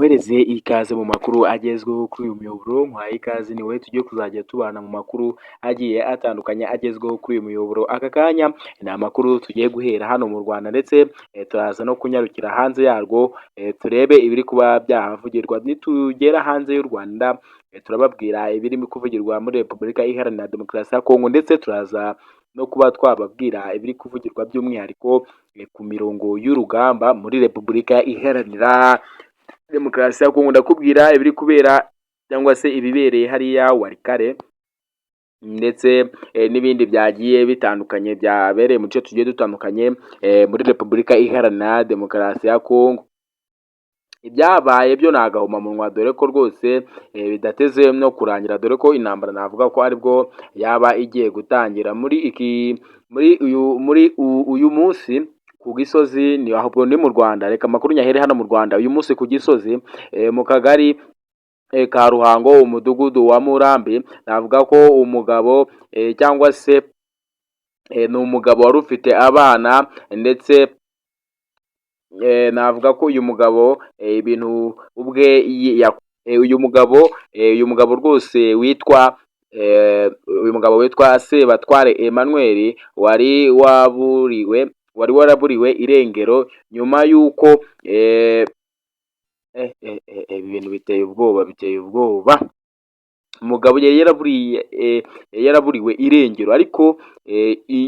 Muhereze ikaze mu makuru agezweho kuri uyu muyoboro, nkwaye ikaze niwe tujye kuzajya tubana mu makuru agiye atandukanye agezweho kuri uyu muyoboro. Aka kanya ni amakuru tugiye guhera hano mu Rwanda ndetse turaza no kunyarukira hanze yarwo, turebe ibiri kuba byahavugirwa. Nitugera hanze y'u Rwanda turababwira ibirimo kuvugirwa muri Repubulika Iharanira Demokarasi ya Kongo, ndetse turaza no kuba twababwira ibiri kuvugirwa by'umwihariko ku mirongo y'urugamba muri Repubulika Iharanira Demokarasi ya Kongo. Ndakubwira ibiri kubera cyangwa se ibibereye hariya Walikale, ndetse n'ibindi byagiye bitandukanye byabereye mu duce tugiye dutandukanye muri Repubulika Iharanira Demokarasi ya Kongo. Ibyabaye byo nagahomamunwa, dore ko rwose bidateze no kurangira, dore ko intambara navuga ko aribwo yaba igiye gutangira muri uyu munsi ku Gisozi. Ni ahubwo ni mu Rwanda, reka amakuru nyahere hano mu Rwanda. Uyu munsi ku Gisozi mu kagari ka Ruhango, umudugudu wa Murambi, navuga ko umugabo cyangwa se ni umugabo wari ufite abana, ndetse navuga ko uyu mugabo ibintu ubwe uyu mugabo rwose witwa Sebatware Emmanuel wari waraburiwe irengero nyuma y'uko ibintu biteye ubwoba. Umugabo yari yaraburiwe irengero, ariko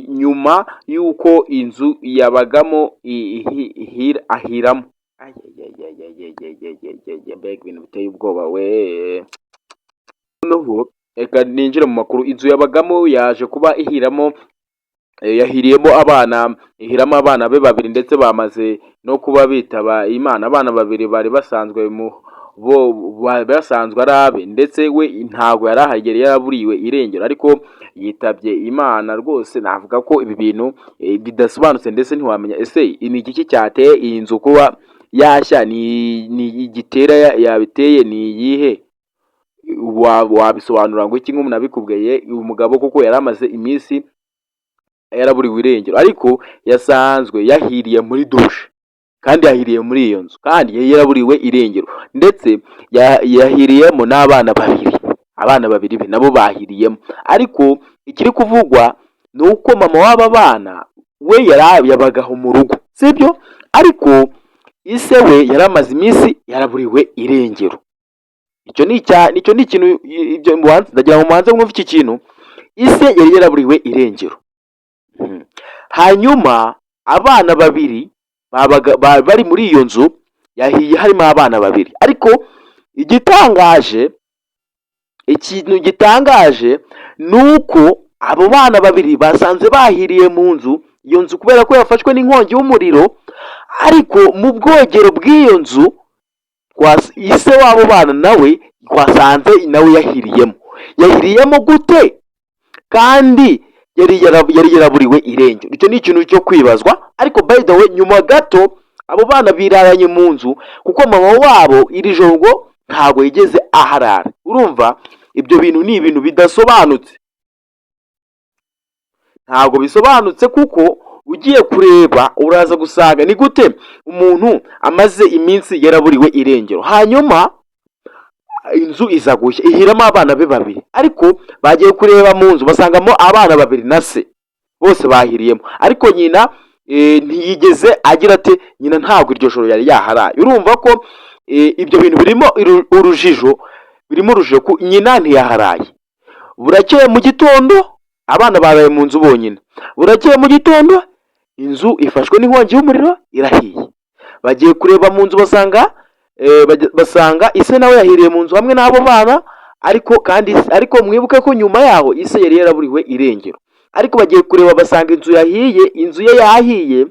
nyuma y'uko inzu yabagamo ahiramo. Mbega ibintu biteye ubwoba we. Noneho reka ninjire mu makuru. Inzu yabagamo yaje kuba yahiriyemo abana be babiri, ndetse bamaze no kuba bitaba Imana. Abana babiri bari basanzwe ari abe, ndetse we ntago yari ahagera, yaraburiwe irengero, ariko yitabye Imana. Rwose navuga ko ibi bintu bidasobanutse, ndetse ntiwamenya ese ni iki cyateye iyi nzu kuba yashya, ni igitera yabiteye, ni iyihe? Wabisobanura ngo iki nk'umuntu abikubwiye? Uyu mugabo kuko yari amaze iminsi yaraburiwe irengero, ariko yasanzwe yahiriye muri dushe, kandi yahiriye muri iyo nzu, kandi yari yaraburiwe irengero, ndetse yahiriyemo n'abana babiri be nabo bahiriyemo. Ariko ikiri kuvugwa ni uko mama w'aba bana we yabagaho mu rugo, sibyo? Ariko ise we yari amaze iminsi yaraburiwe irengero. Icyo ni ikintu, ndagira ngo mubanze mwumve iki kintu. Ise yari yaraburiwe irengero, hanyuma abana babiri bari muri iyo nzu yahiye, harimo abana babiri. Ariko ikintu gitangaje ni uko abo bana babiri basanze bahiriye mu nzu. Iyo nzu kubera ko yafashwe n'inkongi y'umuriro, ariko mu bwogero bw'iyo nzu ise w'abo bana nawe twasanze nawe yahiriyemo gute? Kandi yari yaraburiwe irengero. Icyo ni ikintu cyo kwibazwa. Ariko by the way, nyuma gato abo bana biraranye mu nzu, kuko mama wabo iri joro ngo ntabwo yigeze aharara. Urumva ibyo bintu ni ibintu bidasobanutse, ntabwo bisobanutse, kuko ugiye kureba uraza gusanga ni gute umuntu amaze iminsi yaraburiwe irengero, hanyuma inzu iza gushya ihiramo abana be babiri. Ariko bagiye kureba mu nzu basangamo abana babiri na se, bose bahiriyemo. Ariko nyina ntiyigeze agira ate, nyina ntabwo iryo joro yari yaharaye. Urumva ko ibyo bintu birimo urujijo, ko nyina ntiyaharaye. Burakeye mu gitondo abana baraye mu nzu bonyine, burakeye mu gitondo inzu ifashwe n'inkongi y'umuriro irahiye. Bagiye kureba mu nzu basanga ise nawe yahiriye mu nzu hamwe n'abo bana. Ariko mwibuke ko nyuma yaho ise yari yaraburiwe irengero. Ariko bagiye kureba basanga inzu ye yahiye,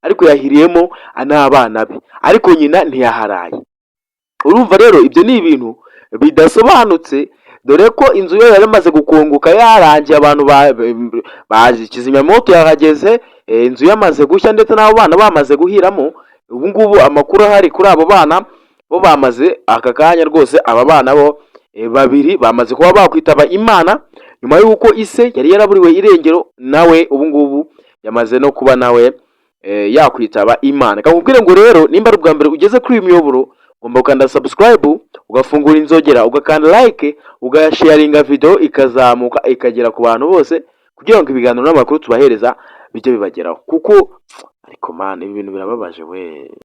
ariko yahiriyemo n'abana be, ariko nyina ntiyaharaye. Urumva rero ibyo ni ibintu bidasobanutse, dore ko inzu ye yari imaze gukongoka yarangiye, abantu baje kizimyamoto yahageze, inzu yamaze gushya, ndetse n'abo bana bamaze guhiramo. Ubu ngubu amakuru ahari kuri abo bana bo bamaze aka kanya rwose, aba bana bo babiri bamaze kuba bakwitaba Imana, nyuma y'uko ise yari yaraburiwe irengero, nawe ubu ngubu yamaze no kuba nawe yakwitaba Imana. Kamubwire ngo rero nimba ari ubwa mbere ugeze kuri uyu muyoboro, ugomba gukanda subscribe, ugafungura inzogera, ugakanda like, ugasharinga video ikazamuka ikagera ku bantu bose kugira ngo ibiganiro n'amakuru tubahereza bijye bibageraho. Kuko ariko man ibi bintu birababaje we.